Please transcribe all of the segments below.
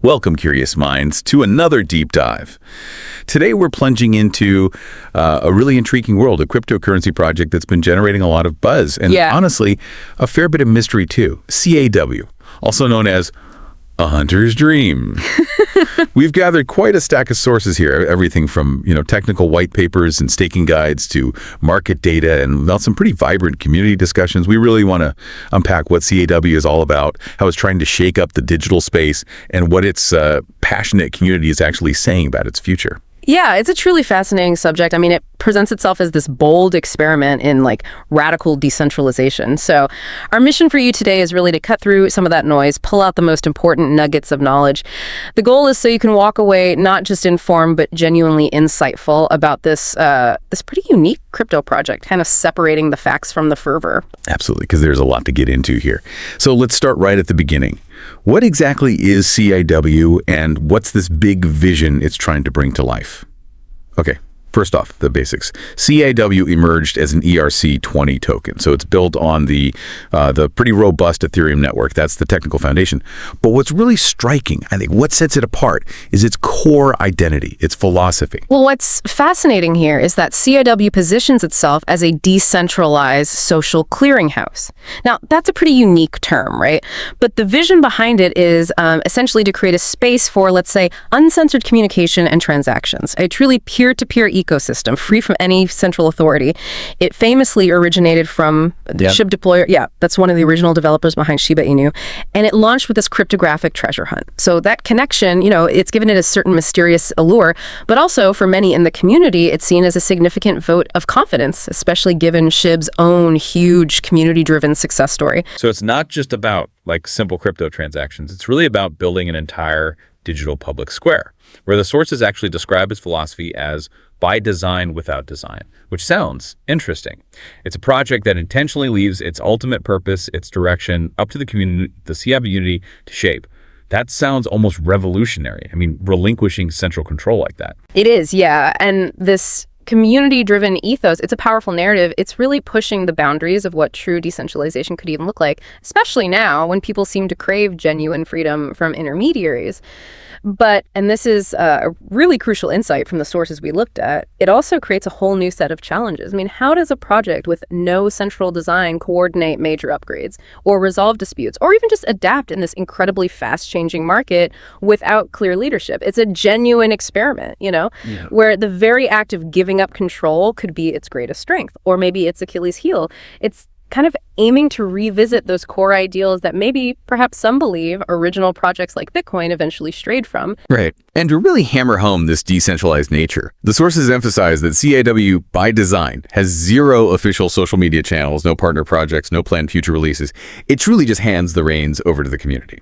Welcome, curious minds, to another deep dive. Today we're plunging into a really intriguing world, a cryptocurrency project that's been generating a lot of buzz and honestly, a fair bit of mystery too. CAW, also known as a hunter's dream. We've gathered quite a stack of sources here, everything from, technical white papers and staking guides to market data and some pretty vibrant community discussions. We really want to unpack what CAW is all about, how it's trying to shake up the digital space, and what its passionate community is actually saying about its future. Yeah, it's a truly fascinating subject. I mean, it presents itself as this bold experiment in radical decentralization. So our mission for you today is really to cut through some of that noise, pull out the most important nuggets of knowledge. The goal is so you can walk away not just informed, but genuinely insightful about this pretty unique crypto project, kind of separating the facts from the fervor. Absolutely, because there's a lot to get into here. So let's start right at the beginning. What exactly is CAW, and what's this big vision it's trying to bring to life? Okay, first off, the basics. CAW emerged as an ERC-20 token, so it's built on the pretty robust Ethereum network. That's the technical foundation. But what's really striking, I think, what sets it apart is its core identity, its philosophy. Well, what's fascinating here is that CAW positions itself as a decentralized social clearinghouse. Now, that's a pretty unique term, right? But the vision behind it is essentially to create a space for, let's say, uncensored communication and transactions, a truly peer-to-peer ecosystem, free from any central authority. It famously originated from SHIB Deployer. Yeah, that's one of the original developers behind Shiba Inu. And it launched with this cryptographic treasure hunt. So that connection, it's given it a certain mysterious allure, but also for many in the community, it's seen as a significant vote of confidence, especially given SHIB's own huge community-driven success story. So it's not just about simple crypto transactions. It's really about building an entire digital public square, where the sources actually describe its philosophy as by design without design, which sounds interesting. It's a project that intentionally leaves its ultimate purpose, its direction, up to the community, the CAW community to shape. That sounds almost revolutionary. I mean, relinquishing central control like that. It is, yeah. And this community-driven ethos, it's a powerful narrative. It's really pushing the boundaries of what true decentralization could even look like, especially now when people seem to crave genuine freedom from intermediaries. But, and this is a really crucial insight from the sources we looked at, it also creates a whole new set of challenges. I mean, how does a project with no central design coordinate major upgrades or resolve disputes or even just adapt in this incredibly fast-changing market without clear leadership? It's a genuine experiment, where the very act of giving up control could be its greatest strength, or maybe its Achilles heel. It's kind of aiming to revisit those core ideals that maybe, perhaps some believe, original projects like Bitcoin eventually strayed from. Right. And to really hammer home this decentralized nature, the sources emphasize that CAW, by design, has zero official social media channels, no partner projects, no planned future releases. It truly just hands the reins over to the community.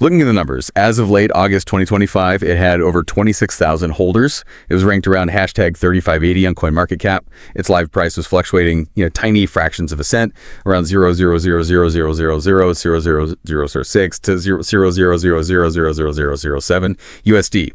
Looking at the numbers, as of late August 2025, it had over 26,000 holders. It was ranked around hashtag 3580 on CoinMarketCap. Its live price was fluctuating, tiny fractions of a cent, around 0.00000000006 to 0.000000007 USD.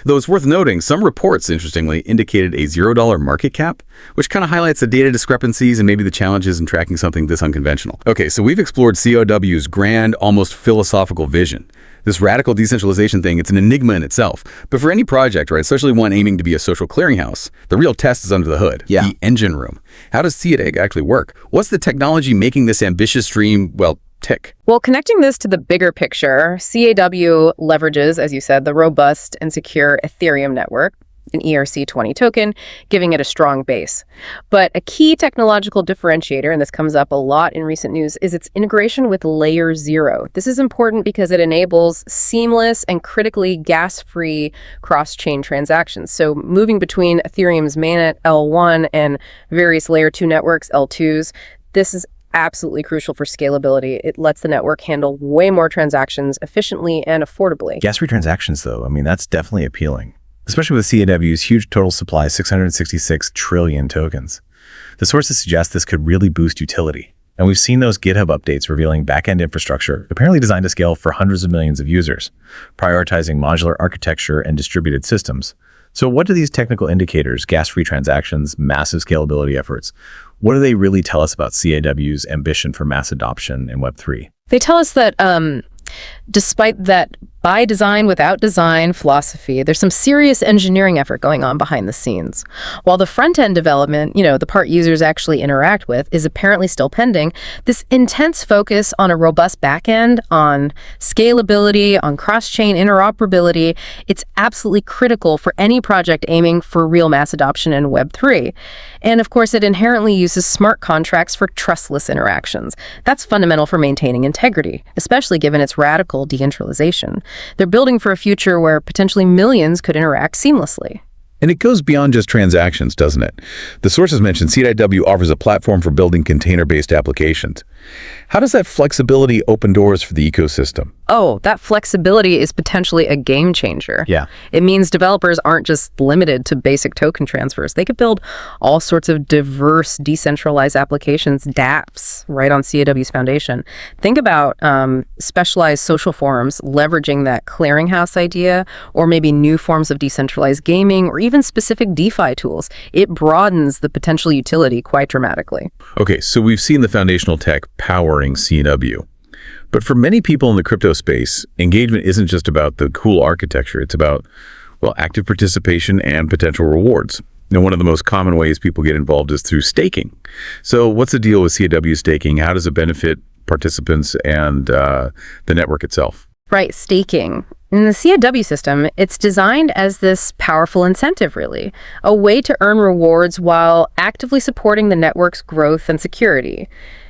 Though it's worth noting, some reports, interestingly, indicated a $0 market cap, which kind of highlights the data discrepancies and maybe the challenges in tracking something this unconventional. Okay, so we've explored CAW's grand, almost philosophical vision. This radical decentralization thing, it's an enigma in itself. But for any project, right, especially one aiming to be a social clearinghouse, the real test is under the hood, the engine room. How does CAW actually work? What's the technology making this ambitious dream, tick? Well, connecting this to the bigger picture, CAW leverages, as you said, the robust and secure Ethereum network, an ERC-20 token, giving it a strong base. But a key technological differentiator, and this comes up a lot in recent news, is its integration with Layer 0. This is important because it enables seamless and critically gas-free cross-chain transactions. So moving between Ethereum's mainnet L1 and various Layer 2 networks, L2s, this is absolutely crucial for scalability. It lets the network handle way more transactions efficiently and affordably. Gas-free transactions, though, that's definitely appealing, especially with CAW's huge total supply, 666 trillion tokens. The sources suggest this could really boost utility. And we've seen those GitHub updates revealing back-end infrastructure, apparently designed to scale for hundreds of millions of users, prioritizing modular architecture and distributed systems. So what do these technical indicators, gas-free transactions, massive scalability efforts, what do they really tell us about CAW's ambition for mass adoption in Web3? They tell us that despite that by design without design philosophy. There's some serious engineering effort going on behind the scenes. While the front-end development, the part users actually interact with, is apparently still pending, this intense focus on a robust back-end, on scalability, on cross-chain interoperability, it's absolutely critical for any project aiming for real mass adoption in Web3. And of course, it inherently uses smart contracts for trustless interactions. That's fundamental for maintaining integrity, especially given its radical decentralization. They're building for a future where potentially millions could interact seamlessly. And it goes beyond just transactions, doesn't it? The sources mentioned CAW offers a platform for building container-based applications. How does that flexibility open doors for the ecosystem? Oh, that flexibility is potentially a game changer. Yeah. It means developers aren't just limited to basic token transfers. They could build all sorts of diverse, decentralized applications, dApps, right on CAW's foundation. Think about specialized social forums leveraging that clearinghouse idea, or maybe new forms of decentralized gaming, or even specific DeFi tools. It broadens the potential utility quite dramatically. Okay, so we've seen the foundational tech powering CAW. But for many people in the crypto space, engagement isn't just about the cool architecture. It's about, active participation and potential rewards. One of the most common ways people get involved is through staking. So what's the deal with CAW staking? How does it benefit participants and the network itself? Right, staking. In the CAW system, it's designed as this powerful incentive, really, a way to earn rewards while actively supporting the network's growth and security.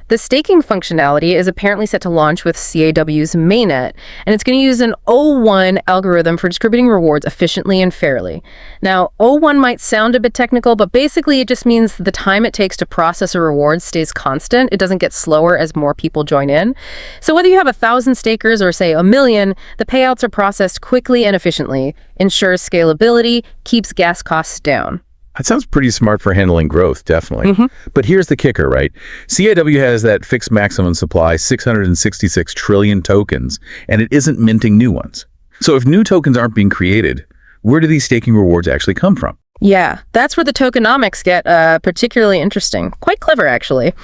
The staking functionality is apparently set to launch with CAW's mainnet, and it's going to use an O1 algorithm for distributing rewards efficiently and fairly. Now, O1 might sound a bit technical, but basically it just means the time it takes to process a reward stays constant. It doesn't get slower as more people join in. So whether you have 1,000 stakers or, say, 1,000,000, the payouts are processed quickly and efficiently, ensures scalability, keeps gas costs down. That sounds pretty smart for handling growth, definitely. But here's the kicker, right? CAW has that fixed maximum supply, 666 trillion tokens, and it isn't minting new ones. So if new tokens aren't being created, where do these staking rewards actually come from? Yeah, that's where the tokenomics get particularly interesting. Quite clever, actually.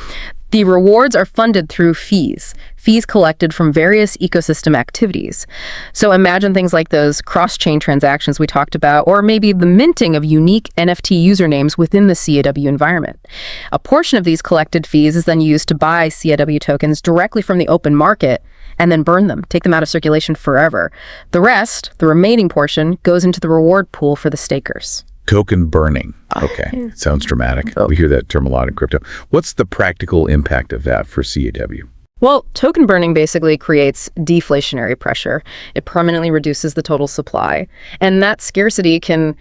The rewards are funded through fees collected from various ecosystem activities. So imagine things like those cross-chain transactions we talked about, or maybe the minting of unique NFT usernames within the CAW environment. A portion of these collected fees is then used to buy CAW tokens directly from the open market and then burn them, take them out of circulation forever. The rest, the remaining portion, goes into the reward pool for the stakers. Token burning. Okay, sounds dramatic. We hear that term a lot in crypto. What's the practical impact of that for CAW? Well, token burning basically creates deflationary pressure. It permanently reduces the total supply. And that scarcity can,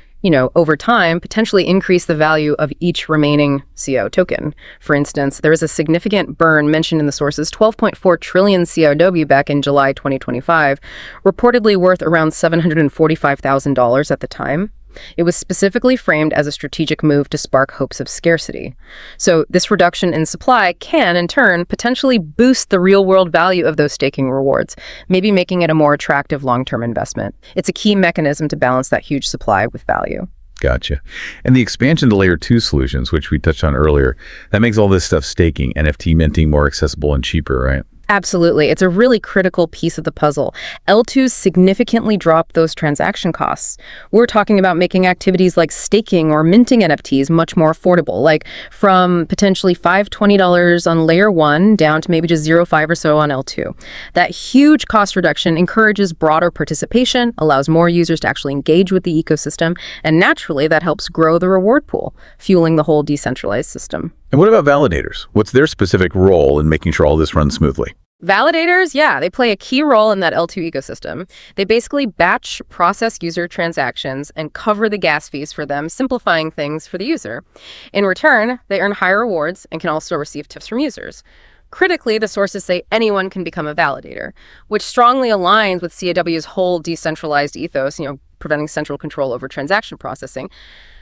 over time, potentially increase the value of each remaining CAW token. For instance, there is a significant burn mentioned in the sources, 12.4 trillion CAW back in July 2025, reportedly worth around $745,000 at the time. It was specifically framed as a strategic move to spark hopes of scarcity. So this reduction in supply can, in turn, potentially boost the real-world value of those staking rewards, maybe making it a more attractive long-term investment. It's a key mechanism to balance that huge supply with value. Gotcha. And the expansion to layer 2 solutions, which we touched on earlier, that makes all this stuff staking, NFT minting more accessible and cheaper, right? Absolutely. It's a really critical piece of the puzzle. L2s significantly drop those transaction costs. We're talking about making activities like staking or minting NFTs much more affordable, like from potentially $520 on layer 1 down to maybe just $0.05 or so on L2. That huge cost reduction encourages broader participation, allows more users to actually engage with the ecosystem, and naturally that helps grow the reward pool, fueling the whole decentralized system. And what about validators? What's their specific role in making sure all this runs smoothly? Validators, yeah, they play a key role in that L2 ecosystem. They basically batch process user transactions and cover the gas fees for them, simplifying things for the user. In return, they earn higher rewards and can also receive tips from users. Critically, the sources say anyone can become a validator, which strongly aligns with CAW's whole decentralized ethos, preventing central control over transaction processing.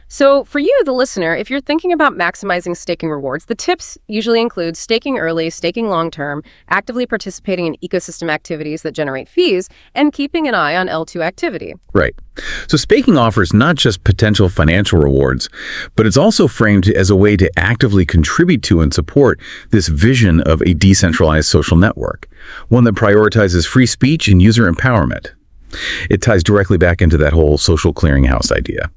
So for you, the listener, if you're thinking about maximizing staking rewards, the tips usually include staking early, staking long-term, actively participating in ecosystem activities that generate fees, and keeping an eye on L2 activity. Right. So staking offers not just potential financial rewards, but it's also framed as a way to actively contribute to and support this vision of a decentralized social network, one that prioritizes free speech and user empowerment. It ties directly back into that whole social clearinghouse idea.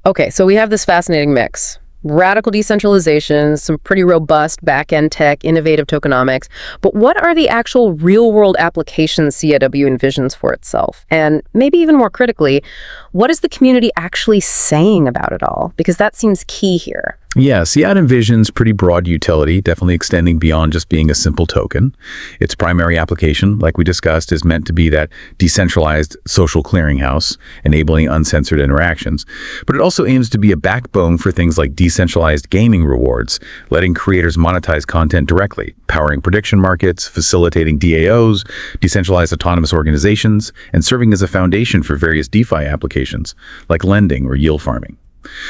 Okay, so we have this fascinating mix. Radical decentralization, some pretty robust back-end tech, innovative tokenomics. But what are the actual real-world applications CAW envisions for itself? And maybe even more critically, what is the community actually saying about it all? Because that seems key here. Yeah, CAW envisions pretty broad utility, definitely extending beyond just being a simple token. Its primary application, like we discussed, is meant to be that decentralized social clearinghouse, enabling uncensored interactions. But it also aims to be a backbone for things like decentralized gaming rewards, letting creators monetize content directly, powering prediction markets, facilitating DAOs, decentralized autonomous organizations, and serving as a foundation for various DeFi applications, like lending or yield farming.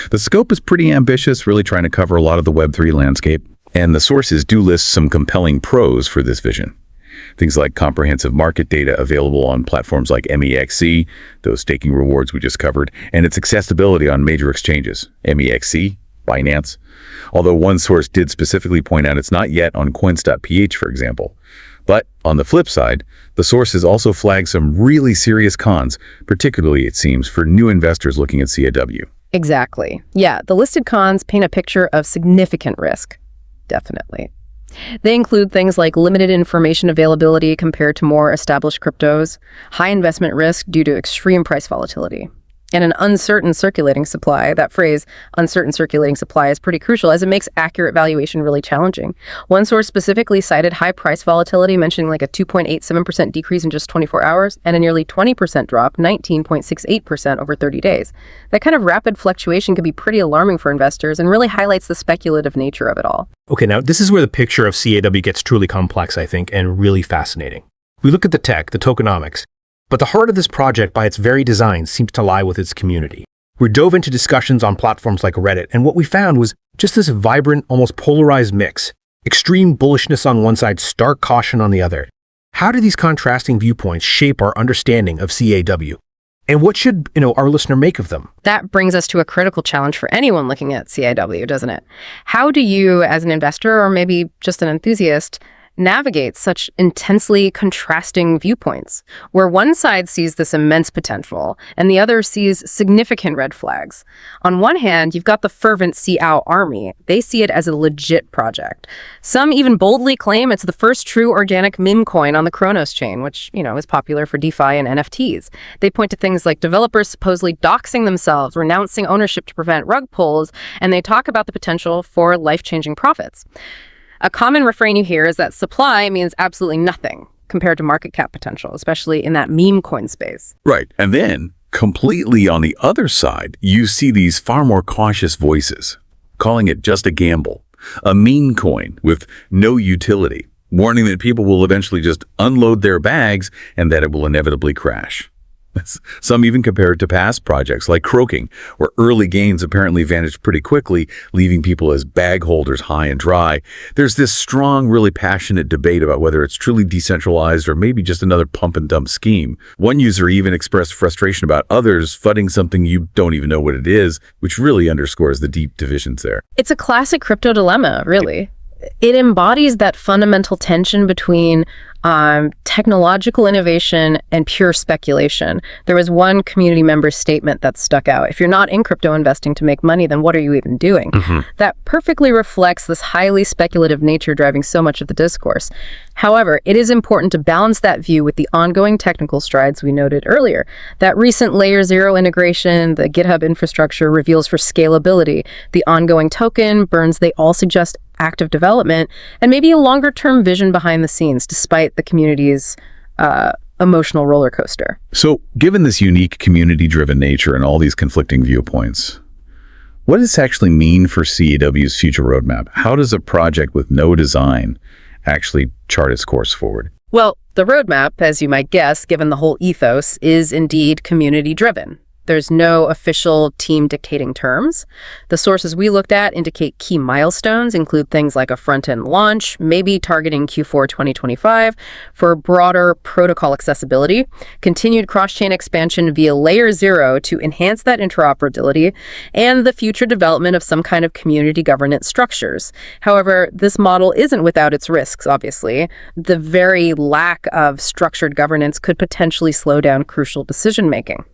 The scope is pretty ambitious, really trying to cover a lot of the Web3 landscape, and the sources do list some compelling pros for this vision. Things like comprehensive market data available on platforms like MEXC, those staking rewards we just covered, and its accessibility on major exchanges, MEXC, Binance. Although one source did specifically point out it's not yet on coins.ph, for example. But on the flip side, the sources also flag some really serious cons, particularly, it seems, for new investors looking at CAW. Exactly. Yeah, the listed cons paint a picture of significant risk. Definitely. They include things like limited information availability compared to more established cryptos, high investment risk due to extreme price volatility, and an uncertain circulating supply. That phrase, uncertain circulating supply, is pretty crucial as it makes accurate valuation really challenging. One source specifically cited high price volatility, mentioning like a 2.87% decrease in just 24 hours and a nearly 20% drop, 19.68% over 30 days. That kind of rapid fluctuation can be pretty alarming for investors and really highlights the speculative nature of it all. Okay, now this is where the picture of CAW gets truly complex, I think, and really fascinating. We look at the tech, the tokenomics, but the heart of this project, by its very design, seems to lie with its community. We dove into discussions on platforms like Reddit, and what we found was just this vibrant, almost polarized mix. Extreme bullishness on one side, stark caution on the other. How do these contrasting viewpoints shape our understanding of CAW? And what should, our listener make of them? That brings us to a critical challenge for anyone looking at CAW, doesn't it? How do you, as an investor or maybe just an enthusiast, navigate such intensely contrasting viewpoints, where one side sees this immense potential and the other sees significant red flags? On one hand, you've got the fervent CAW army. They see it as a legit project. Some even boldly claim it's the first true organic meme coin on the Kronos chain, which, is popular for DeFi and NFTs. They point to things like developers supposedly doxing themselves, renouncing ownership to prevent rug pulls, and they talk about the potential for life-changing profits. A common refrain you hear is that supply means absolutely nothing compared to market cap potential, especially in that meme coin space. Right. And then, completely on the other side, you see these far more cautious voices, calling it just a gamble, a meme coin with no utility, warning that people will eventually just unload their bags and that it will inevitably crash. Some even compare it to past projects like croaking, where early gains apparently vanished pretty quickly, leaving people as bag holders high and dry. There's this strong, really passionate debate about whether it's truly decentralized or maybe just another pump and dump scheme. One user even expressed frustration about others funding something you don't even know what it is, which really underscores the deep divisions there. It's a classic crypto dilemma, really. It embodies that fundamental tension between technological innovation and pure speculation. There was one community member's statement that stuck out. If you're not in crypto investing to make money, then what are you even doing? That perfectly reflects this highly speculative nature driving so much of the discourse. However, it is important to balance that view with the ongoing technical strides we noted earlier. That recent Layer 0 integration, the GitHub infrastructure reveals for scalability, the ongoing token burns, they all suggest active development, and maybe a longer-term vision behind the scenes, despite the community's emotional roller coaster. So, given this unique community-driven nature and all these conflicting viewpoints, what does this actually mean for CAW's future roadmap? How does a project with no design actually chart its course forward? Well, the roadmap, as you might guess, given the whole ethos, is indeed community-driven. There's no official team dictating terms. The sources we looked at indicate key milestones, include things like a front-end launch, maybe targeting Q4 2025 for broader protocol accessibility, continued cross-chain expansion via layer 0 to enhance that interoperability, and the future development of some kind of community governance structures. However, this model isn't without its risks, obviously. The very lack of structured governance could potentially slow down crucial decision-making.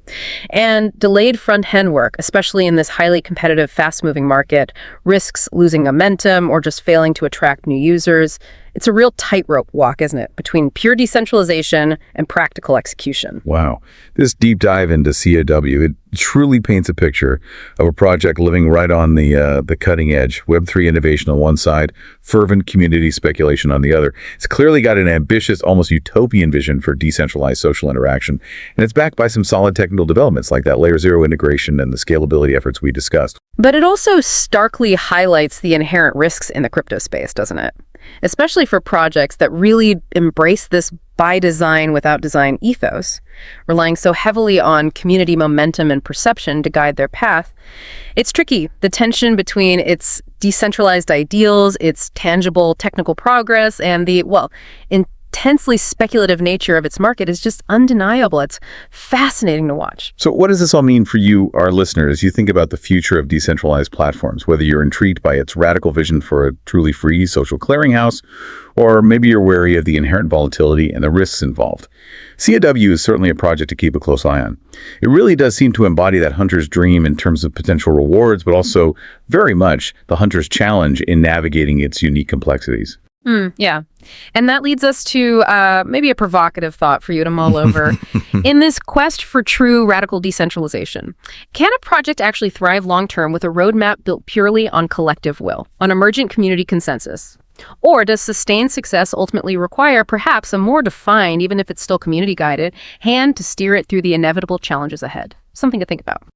And delayed front-end work, especially in this highly competitive, fast-moving market, risks losing momentum or just failing to attract new users. It's a real tightrope walk, isn't it, between pure decentralization and practical execution. Wow. This deep dive into CAW, it truly paints a picture of a project living right on the cutting edge. Web3 innovation on one side, fervent community speculation on the other. It's clearly got an ambitious, almost utopian vision for decentralized social interaction, and it's backed by some solid technical developments like that layer 0 integration and the scalability efforts we discussed. But it also starkly highlights the inherent risks in the crypto space, doesn't it? Especially for projects that really embrace this by design without design ethos, relying so heavily on community momentum and perception to guide their path. It's tricky. The tension between its decentralized ideals, its tangible technical progress, and the, intensely speculative nature of its market is just undeniable. It's fascinating to watch. So what does this all mean for you, our listeners, as you think about the future of decentralized platforms, whether you're intrigued by its radical vision for a truly free social clearinghouse, or maybe you're wary of the inherent volatility and the risks involved? CAW is certainly a project to keep a close eye on. It really does seem to embody that hunter's dream in terms of potential rewards, but also very much the hunter's challenge in navigating its unique complexities. Yeah. And that leads us to maybe a provocative thought for you to mull over. In this quest for true radical decentralization, can a project actually thrive long-term with a roadmap built purely on collective will, on emergent community consensus? Or does sustained success ultimately require perhaps a more defined, even if it's still community-guided, hand to steer it through the inevitable challenges ahead? Something to think about.